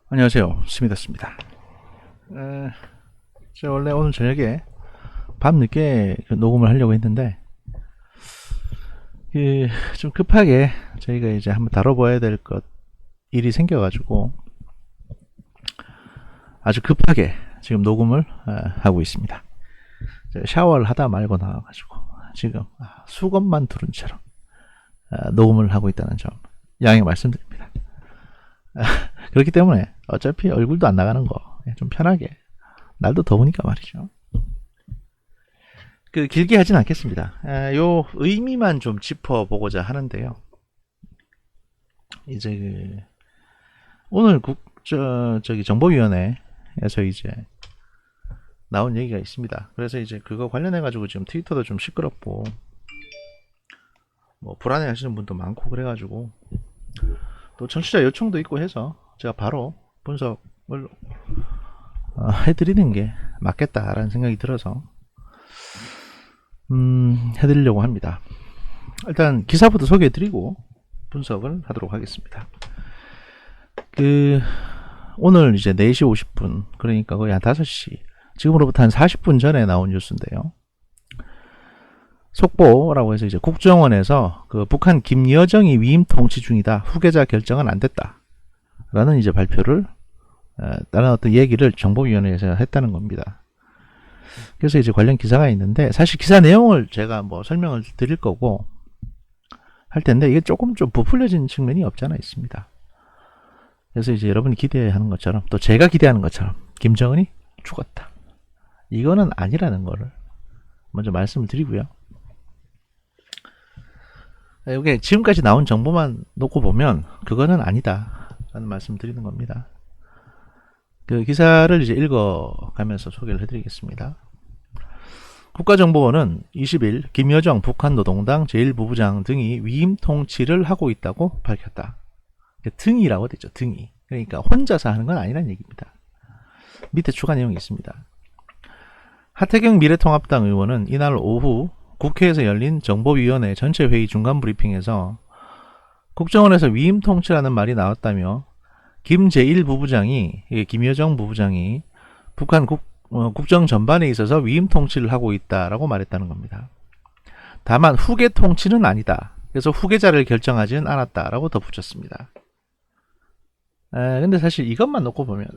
안녕하세요. 스미다스입니다. 제가 원래 오늘 저녁에 밤늦게 녹음을 하려고 했는데 좀 급하게 저희가 이제 한번 다뤄봐야 될 것 일이 생겨가지고 아주 급하게 지금 녹음을 하고 있습니다. 제가 샤워를 하다 말고 나와가지고 지금 수건만 두른 채로 녹음을 하고 있다는 점 양해 말씀드립니다. 그렇기 때문에 어차피 얼굴도 안 나가는 거 좀 편하게, 날도 더우니까 말이죠. 길게 하진 않겠습니다. 요 의미만 좀 짚어보고자 하는데요. 이제 오늘 정보위원회에서 이제 나온 얘기가 있습니다. 그래서 이제 그거 관련해 가지고 지금 트위터도 좀 시끄럽고 뭐 불안해 하시는 분도 많고 그래가지고 또 청취자 요청도 있고 해서 제가 바로 분석을 해드리는 게 맞겠다라는 생각이 들어서 해드리려고 합니다. 일단 기사부터 소개해드리고 분석을 하도록 하겠습니다. 오늘 이제 4시 50분, 그러니까 거의 한 5시, 지금으로부터 한 40분 전에 나온 뉴스인데요. 속보라고 해서 이제 국정원에서 북한 김여정이 위임 통치 중이다. 후계자 결정은 안 됐다. 라는 이제 발표를, 다른 어떤 얘기를 정보위원회에서 했다는 겁니다. 그래서 이제 관련 기사가 있는데, 사실 기사 내용을 제가 뭐 설명을 드릴 거고 할 텐데, 이게 조금 좀 부풀려진 측면이 없지 않아 있습니다. 그래서 이제 여러분이 기대하는 것처럼, 또 제가 기대하는 것처럼 김정은이 죽었다, 이거는 아니라는 거를 먼저 말씀을 드리고요. 이게 지금까지 나온 정보만 놓고 보면 그거는 아니다 라는 말씀 드리는 겁니다. 그 기사를 이제 읽어가면서 소개를 해드리겠습니다. 국가정보원은 20일 김여정 북한노동당 제1부부장 등이 위임 통치를 하고 있다고 밝혔다. 등이라고 되죠. 등이. 그러니까 혼자서 하는 건 아니라는 얘기입니다. 밑에 추가 내용이 있습니다. 하태경 미래통합당 의원은 이날 오후 국회에서 열린 정보위원회 전체 회의 중간 브리핑에서 국정원에서 위임 통치라는 말이 나왔다며 김 제1부부장이, 김여정 부부장이 북한 국정 전반에 있어서 위임 통치를 하고 있다라고 말했다는 겁니다. 다만 후계 통치는 아니다. 그래서 후계자를 결정하지는 않았다라고 덧붙였습니다. 근데 사실 이것만 놓고 보면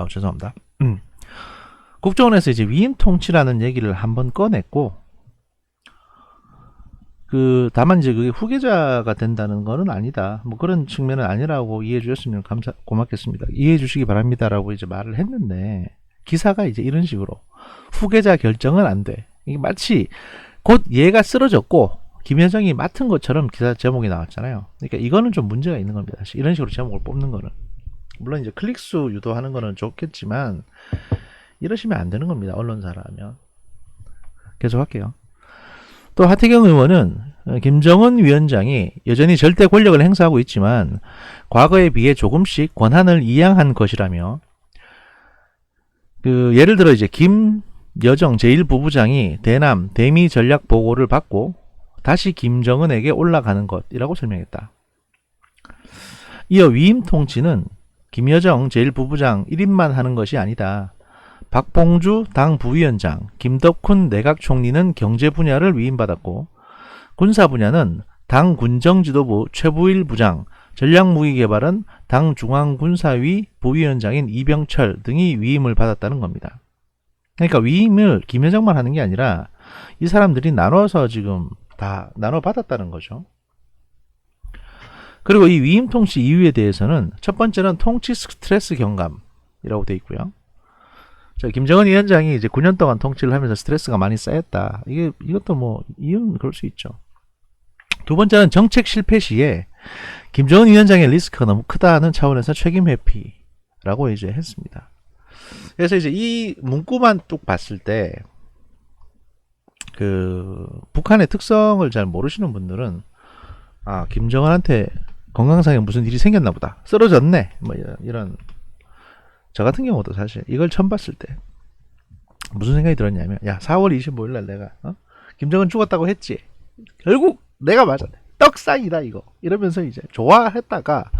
죄송합니다. 국정원에서 이제 위임 통치라는 얘기를 한번 꺼냈고, 다만 이제 그게 후계자가 된다는 거는 아니다, 뭐 그런 측면은 아니라고 이해해 주셨으면 고맙겠습니다. 이해해 주시기 바랍니다라고 이제 말을 했는데, 기사가 이제 이런 식으로 후계자 결정은 안 돼. 이게 마치 곧 얘가 쓰러졌고 김여정이 맡은 것처럼 기사 제목이 나왔잖아요. 그러니까 이거는 좀 문제가 있는 겁니다. 사실 이런 식으로 제목을 뽑는 거는, 물론 이제 클릭수 유도하는 거는 좋겠지만 이러시면 안 되는 겁니다. 언론사라면. 계속 할게요. 또 하태경 의원은 김정은 위원장이 여전히 절대 권력을 행사하고 있지만 과거에 비해 조금씩 권한을 이양한 것이라며, 예를 들어 이제 김여정 제1부부장이 대남 대미 전략 보고를 받고 다시 김정은에게 올라가는 것이라고 설명했다. 이어 위임 통치는 김여정 제1부부장 1인만 하는 것이 아니다. 박봉주 당 부위원장, 김덕훈 내각총리는 경제 분야를 위임받았고 군사 분야는 당 군정지도부 최부일 부장, 전략무기개발은 당 중앙군사위 부위원장인 이병철 등이 위임을 받았다는 겁니다. 그러니까 위임을 김여정만 하는 게 아니라 이 사람들이 나눠서 지금 다 나눠받았다는 거죠. 그리고 이 위임 통치 이유에 대해서는 첫 번째는 통치 스트레스 경감이라고 되어 있고요. 김정은 위원장이 이제 9년 동안 통치를 하면서 스트레스가 많이 쌓였다. 이것도 뭐 이유는 그럴 수 있죠. 두 번째는 정책 실패 시에 김정은 위원장의 리스크가 너무 크다는 차원에서 책임 회피라고 이제 했습니다. 그래서 이제 이 문구만 뚝 봤을 때 북한의 특성을 잘 모르시는 분들은 김정은한테 건강상에 무슨 일이 생겼나 보다, 쓰러졌네, 뭐 이런. 저 같은 경우도 사실 이걸 처음 봤을 때 무슨 생각이 들었냐면, 4월 25일 날 내가 김정은 죽었다고 했지, 결국 내가 맞았네, 떡상이다 이거, 이러면서 이제 좋아했다가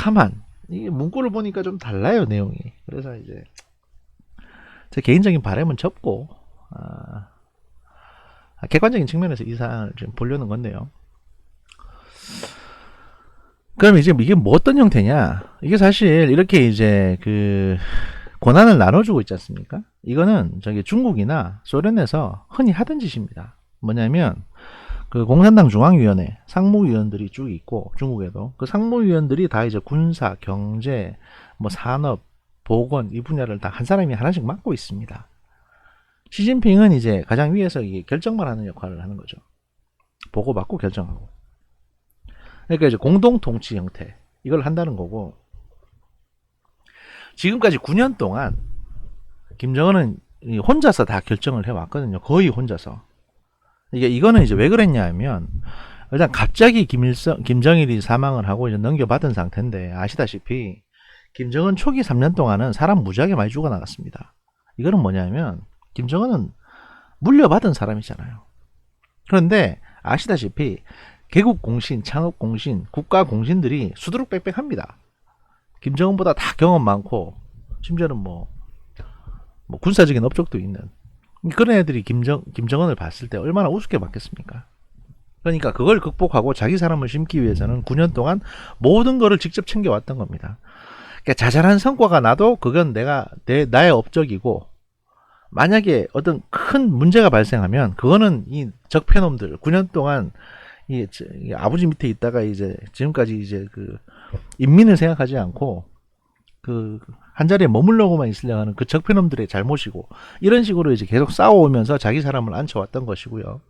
가만 이게 문구를 보니까 좀 달라요 내용이. 그래서 이제 제 개인적인 바람은 접고 객관적인 측면에서 이 사안을 좀 보려는 건데요. 그럼 이제 이게 뭐 어떤 형태냐? 이게 사실 이렇게 이제 그 권한을 나눠주고 있지 않습니까? 이거는 저기 중국이나 소련에서 흔히 하던 짓입니다. 뭐냐면 그 공산당 중앙위원회 상무위원들이 쭉 있고 중국에도 그 상무위원들이 다 이제 군사, 경제, 뭐 산업, 보건 이 분야를 다 한 사람이 하나씩 맡고 있습니다. 시진핑은 이제 가장 위에서 이게 결정만 하는 역할을 하는 거죠. 보고받고 결정하고. 그러니까 이제 공동 통치 형태 이걸 한다는 거고 지금까지 9년 동안 김정은은 혼자서 다 결정을 해왔거든요. 거의 혼자서. 이거는 이제 왜 그랬냐 하면 일단 갑자기 김정일이 사망을 하고 이제 넘겨받은 상태인데 아시다시피 김정은 초기 3년 동안은 사람 무지하게 많이 죽어나갔습니다. 이거는 뭐냐면 김정은은 물려받은 사람이잖아요. 그런데 아시다시피 개국공신, 창업공신, 국가공신들이 수두룩 빽빽합니다. 김정은보다 다 경험 많고 심지어는 뭐 군사적인 업적도 있는 그런 애들이 김정은을 봤을 때 얼마나 우습게 봤겠습니까? 그러니까 그걸 극복하고 자기 사람을 심기 위해서는 9년 동안 모든 거를 직접 챙겨왔던 겁니다. 그러니까 자잘한 성과가 나도 그건 나의 업적이고 만약에 어떤 큰 문제가 발생하면 그거는 이 적폐놈들 9년 동안 이 아버지 밑에 있다가 이제 지금까지 이제 그 인민을 생각하지 않고 그 한 자리에 머물려고만 있으려 하는 그 적폐놈들의 잘못이고 이런 식으로 이제 계속 싸워오면서 자기 사람을 앉혀왔던 것이고요.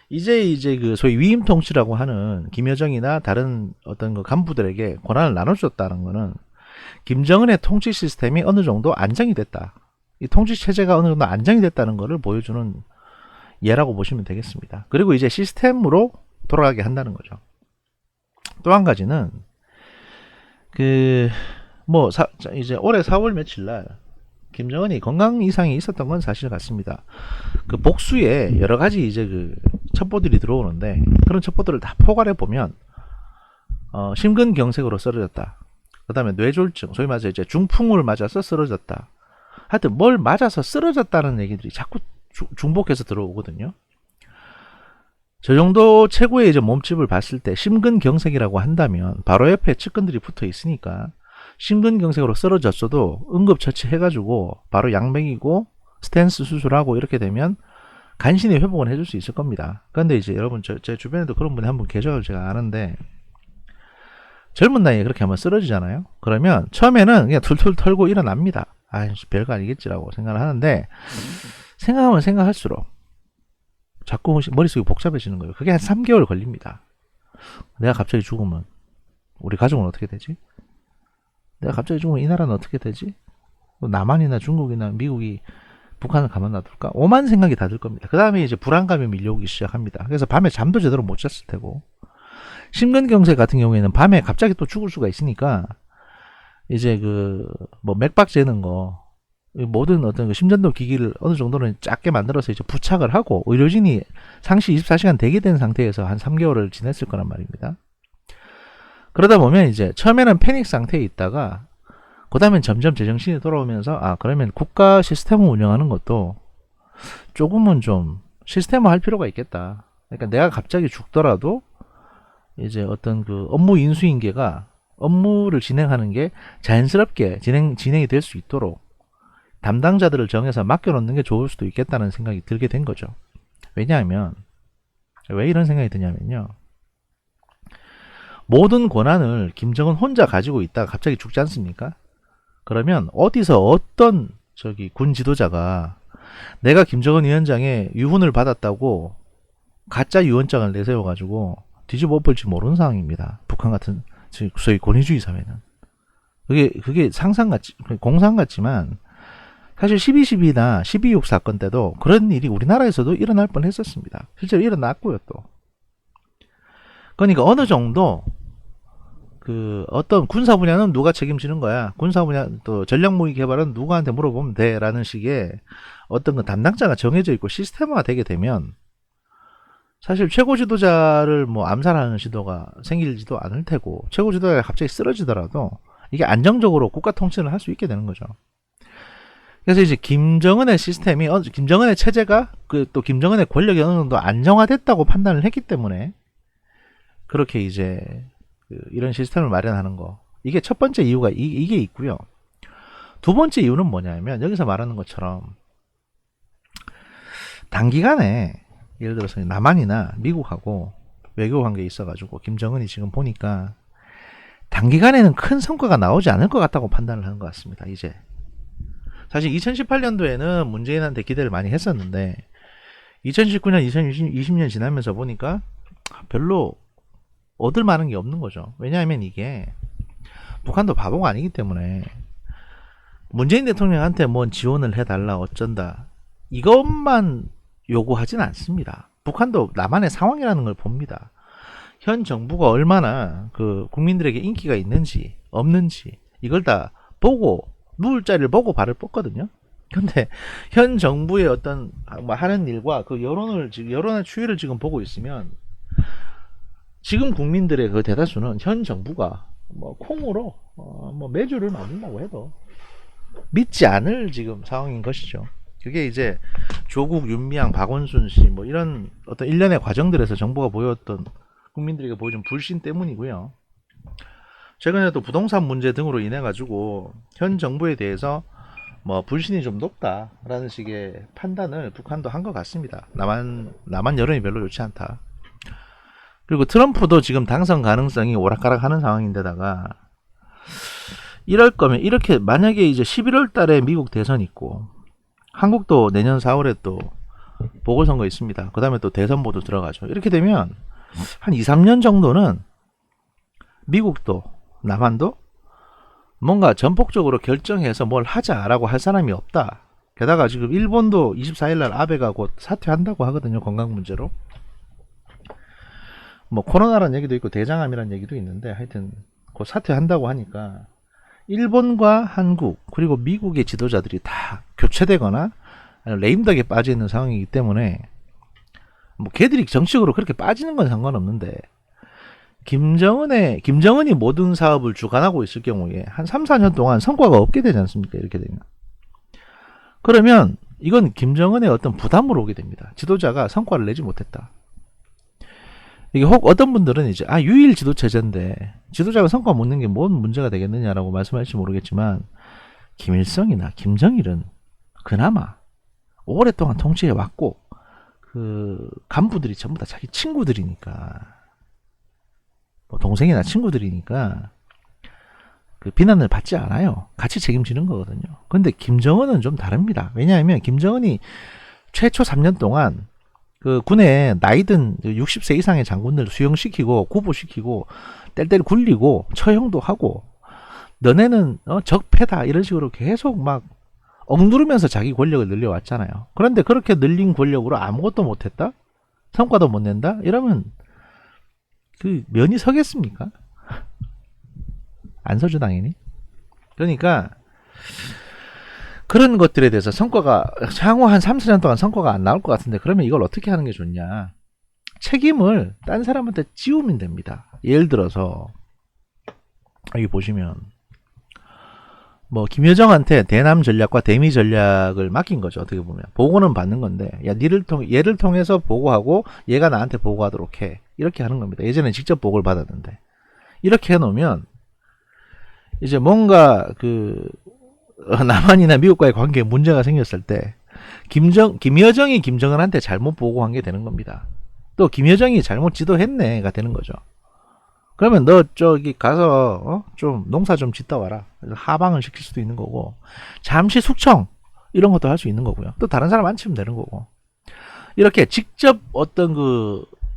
이제 그 소위 위임 통치라고 하는 김여정이나 다른 어떤 그 간부들에게 권한을 나눠줬다는 거는 김정은의 통치 시스템이 어느 정도 안정이 됐다. 이 통치 체제가 어느 정도 안정이 됐다는 것을 보여주는 예라고 보시면 되겠습니다. 그리고 이제 시스템으로 돌아가게 한다는 거죠. 또 한 가지는 이제 올해 4월 며칠 날 김정은이 건강 이상이 있었던 건 사실 같습니다. 그 복수에 여러 가지 이제 그 첩보들이 들어오는데 그런 첩보들을 다 포괄해 보면 심근경색으로 쓰러졌다. 그다음에 뇌졸중, 소위 말해서 이제 중풍을 맞아서 쓰러졌다. 하여튼 뭘 맞아서 쓰러졌다는 얘기들이 자꾸 중복해서 들어오거든요. 저 정도 최고의 이제 몸집을 봤을 때 심근경색이라고 한다면 바로 옆에 측근들이 붙어 있으니까 심근경색으로 쓰러졌어도 응급처치해가지고 바로 약 먹이고 스탠스 수술하고 이렇게 되면 간신히 회복은 해줄 수 있을 겁니다. 그런데 이제 여러분 제 주변에도 그런 분이 한 분 계셔서 제가 아는데 젊은 나이에 그렇게 한번 쓰러지잖아요. 그러면 처음에는 그냥 툴툴 털고 일어납니다. 별거 아니겠지라고 생각을 하는데 생각하면 생각할수록 자꾸 머릿속이 복잡해지는 거예요. 그게 한 3개월 걸립니다. 내가 갑자기 죽으면 우리 가족은 어떻게 되지? 내가 갑자기 죽으면 이 나라는 어떻게 되지? 남한이나 중국이나 미국이 북한을 가만 놔둘까? 오만 생각이 다 들 겁니다. 그 다음에 이제 불안감이 밀려오기 시작합니다. 그래서 밤에 잠도 제대로 못 잤을 테고 심근경색 같은 경우에는 밤에 갑자기 또 죽을 수가 있으니까 이제 맥박 재는 거 모든 어떤 그 심전도 기기를 어느 정도는 작게 만들어서 이제 부착을 하고 의료진이 상시 24시간 대기된 상태에서 한 3개월을 지냈을 거란 말입니다. 그러다 보면 이제 처음에는 패닉 상태에 있다가 그 다음엔 점점 제정신이 돌아오면서 그러면 국가 시스템을 운영하는 것도 조금은 좀 시스템화 할 필요가 있겠다. 그러니까 내가 갑자기 죽더라도 이제 어떤 그 업무 인수인계가 업무를 진행하는 게 자연스럽게 진행이 될 수 있도록 담당자들을 정해서 맡겨놓는 게 좋을 수도 있겠다는 생각이 들게 된 거죠. 왜냐하면 왜 이런 생각이 드냐면요. 모든 권한을 김정은 혼자 가지고 있다가 갑자기 죽지 않습니까? 그러면 어디서 어떤 군 지도자가 내가 김정은 위원장의 유훈을 받았다고 가짜 유언장을 내세워가지고 뒤집어 엎을지 모르는 상황입니다. 북한 같은 소위 권위주의 사회는. 그게 공상 같지만 사실 12.12나 12.6 사건 때도 그런 일이 우리나라에서도 일어날 뻔 했었습니다. 실제로 일어났고요, 또. 그러니까 어느 정도 어떤 군사 분야는 누가 책임지는 거야. 군사 분야 또 전략 무기 개발은 누구한테 물어보면 돼라는 식의 어떤 그 담당자가 정해져 있고 시스템화가 되게 되면 사실 최고 지도자를 뭐 암살하는 시도가 생길지도 않을 테고, 최고 지도자가 갑자기 쓰러지더라도 이게 안정적으로 국가 통치를 할 수 있게 되는 거죠. 그래서 이제 김정은의 시스템이, 김정은의 체제가 또 김정은의 권력이 어느 정도 안정화됐다고 판단을 했기 때문에 그렇게 이제 이런 시스템을 마련하는 거. 이게 첫 번째 이유가 이게 있고요. 두 번째 이유는 뭐냐면, 여기서 말하는 것처럼 단기간에 예를 들어서 남한이나 미국하고 외교 관계에 있어가지고 김정은이 지금 보니까 단기간에는 큰 성과가 나오지 않을 것 같다고 판단을 하는 것 같습니다. 이제 사실 2018년도에는 문재인한테 기대를 많이 했었는데 2019년, 2020년 지나면서 보니까 별로 얻을 만한 게 없는 거죠. 왜냐하면 이게 북한도 바보가 아니기 때문에 문재인 대통령한테 뭔 지원을 해달라 어쩐다 이것만 요구하진 않습니다. 북한도 남한의 상황이라는 걸 봅니다. 현 정부가 얼마나 국민들에게 인기가 있는지 없는지 이걸 다 보고 누울 자리를 보고 발을 뻗거든요. 근데 현 정부의 어떤 하는 일과 여론의 추이를 지금 보고 있으면 지금 국민들의 대다수는 현 정부가 콩으로 매주를 만든다고 해도 믿지 않을 지금 상황인 것이죠. 그게 이제 조국, 윤미향, 박원순 씨 이런 어떤 일련의 과정들에서 정부가 보였던 국민들에게 보여준 불신 때문이고요. 최근에도 부동산 문제 등으로 인해 가지고 현 정부에 대해서 불신이 좀 높다라는 식의 판단을 북한도 한 것 같습니다. 남한 여론이 별로 좋지 않다. 그리고 트럼프도 지금 당선 가능성이 오락가락하는 상황인데다가 이럴 거면 이렇게 만약에 이제 11월 달에 미국 대선 있고 한국도 내년 4월에 또 보궐선거 있습니다. 그 다음에 또 대선보도 들어가죠. 이렇게 되면 한 2, 3년 정도는 미국도 남한도 뭔가 전폭적으로 결정해서 뭘 하자라고 할 사람이 없다. 게다가 지금 일본도 24일날 아베가 곧 사퇴한다고 하거든요. 건강 문제로. 코로나라는 얘기도 있고 대장암이라는 얘기도 있는데 하여튼 곧 사퇴한다고 하니까 일본과 한국 그리고 미국의 지도자들이 다 교체되거나 레임덕에 빠져 있는 상황이기 때문에 걔들이 정치적으로 그렇게 빠지는 건 상관없는데 김정은이 모든 사업을 주관하고 있을 경우에 한 3, 4년 동안 성과가 없게 되지 않습니까? 이렇게 되면. 그러면 이건 김정은의 어떤 부담으로 오게 됩니다. 지도자가 성과를 내지 못했다. 이게 혹 어떤 분들은 이제 유일 지도 체제인데 지도자가 성과 못 낸 게 뭔 문제가 되겠느냐라고 말씀하실지 모르겠지만 김일성이나 김정일은 그나마 오랫동안 통치해 왔고 간부들이 전부 다 자기 친구들이니까 동생이나 친구들이니까 비난을 받지 않아요. 같이 책임지는 거거든요. 근데 김정은은 좀 다릅니다. 왜냐하면 김정은이 최초 3년 동안 군에 나이든 60세 이상의 장군들 수용시키고 구보시키고 뗄뗄 굴리고 처형도 하고 너네는 적폐다 이런 식으로 계속 억누르면서 자기 권력을 늘려왔잖아요. 그런데 그렇게 늘린 권력으로 아무것도 못했다? 성과도 못 낸다? 이러면 면이 서겠습니까? 안 서죠 당연히. 그러니까 그런 것들에 대해서 성과가 향후 한 3, 4년 동안 성과가 안 나올 것 같은데 그러면 이걸 어떻게 하는 게 좋냐. 책임을 딴 사람한테 지우면 됩니다. 예를 들어서 여기 보시면 김여정한테 대남 전략과 대미 전략을 맡긴 거죠. 어떻게 보면 보고는 받는 건데 얘를 통해서 보고하고 얘가 나한테 보고하도록 해. 이렇게 하는 겁니다. 예전에 직접 보고를 받았는데 이렇게 해놓으면 이제 뭔가 남한이나 미국과의 관계에 문제가 생겼을 때 김여정이 김정은한테 잘못 보고한 게 되는 겁니다. 또 김여정이 잘못 지도했네가 되는 거죠. 그러면 너 저기 가서 좀 농사 좀 짓다 와라. 하방을 시킬 수도 있는 거고 잠시 숙청 이런 것도 할 수 있는 거고요. 또 다른 사람 안 치면 되는 거고 이렇게 직접 어떤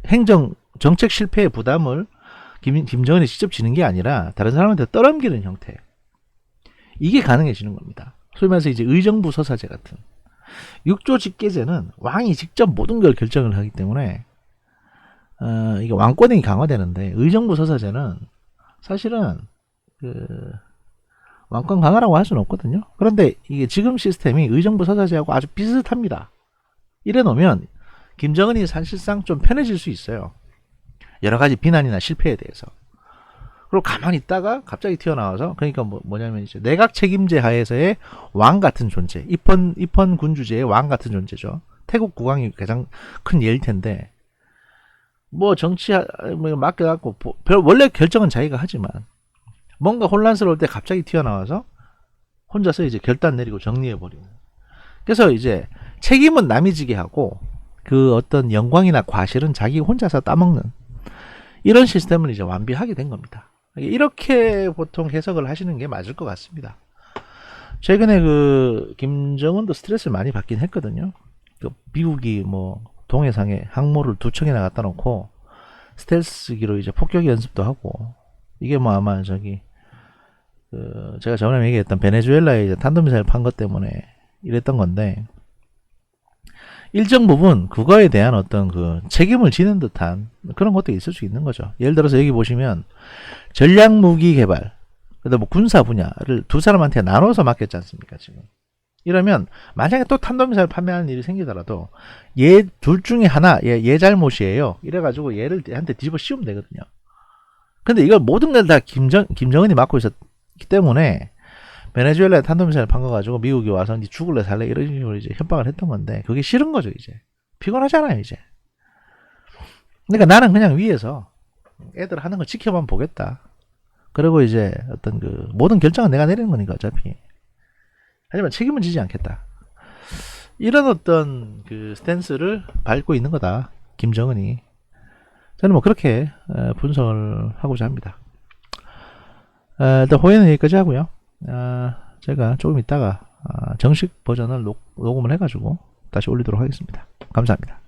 행정 정책 실패의 부담을 김정은이 직접 지는 게 아니라 다른 사람한테 떠넘기는 형태. 이게 가능해지는 겁니다. 소위 말해서 이제 의정부 서사제 같은 6조 직계제는 왕이 직접 모든 걸 결정을 하기 때문에 이게 왕권이 강화되는데 의정부 서사제는 사실은 왕권 강화라고 할 수는 없거든요. 그런데 이게 지금 시스템이 의정부 서사제하고 아주 비슷합니다. 이래 놓으면 김정은이 사실상 좀 편해질 수 있어요. 여러 가지 비난이나 실패에 대해서. 그리고 가만히 있다가 갑자기 튀어나와서, 그러니까 뭐냐면 이제 내각 책임제 하에서의 왕 같은 존재, 입헌 군주제의 왕 같은 존재죠. 태국 국왕이 가장 큰 예일 텐데, 뭐 정치 뭐 맡겨갖고 원래 결정은 자기가 하지만 뭔가 혼란스러울 때 갑자기 튀어나와서 혼자서 이제 결단 내리고 정리해버리는. 그래서 이제 책임은 남이 지게 하고 그 어떤 영광이나 과실은 자기 혼자서 따먹는 이런 시스템을 이제 완비하게 된 겁니다. 이렇게 보통 해석을 하시는 게 맞을 것 같습니다. 최근에 그 김정은도 스트레스를 많이 받긴 했거든요. 그 미국이 뭐 동해상에 항모를 2척이나 갖다 놓고 스텔스기로 이제 폭격 연습도 하고, 이게 뭐 아마 제가 저번에 얘기했던 베네수엘라에 이제 탄도미사일 판 것 때문에 이랬던 건데, 일정 부분 그거에 대한 어떤 그 책임을 지는 듯한 그런 것도 있을 수 있는 거죠. 예를 들어서 여기 보시면 전략 무기 개발, 그다음 뭐 군사 분야를 두 사람한테 나눠서 맡겼지 않습니까 지금. 이러면 만약에 또 탄도미사일 판매하는 일이 생기더라도 얘 둘 중에 하나 얘 잘못이에요. 이래가지고 얘를 한테 뒤집어 씌우면 되거든요. 근데 이걸 모든 걸 다 김정은이 맡고 있었기 때문에 베네수엘라에 탄도미사일 판 거 가지고 미국이 와서 니 죽을래 살래 이런 식으로 이제 협박을 했던 건데, 그게 싫은 거죠. 이제 피곤하잖아요 이제. 그러니까 나는 그냥 위에서 애들 하는 거 지켜만 보겠다. 그리고 이제 어떤 그 모든 결정은 내가 내리는 거니까 어차피. 하지만 책임은 지지 않겠다. 이런 어떤 그 스탠스를 밟고 있는 거다 김정은이. 저는 뭐 그렇게 분석을 하고자 합니다. 일단 호의는 여기까지 하고요. 제가 조금 있다가 정식 버전을 녹음을 해가지고 다시 올리도록 하겠습니다. 감사합니다.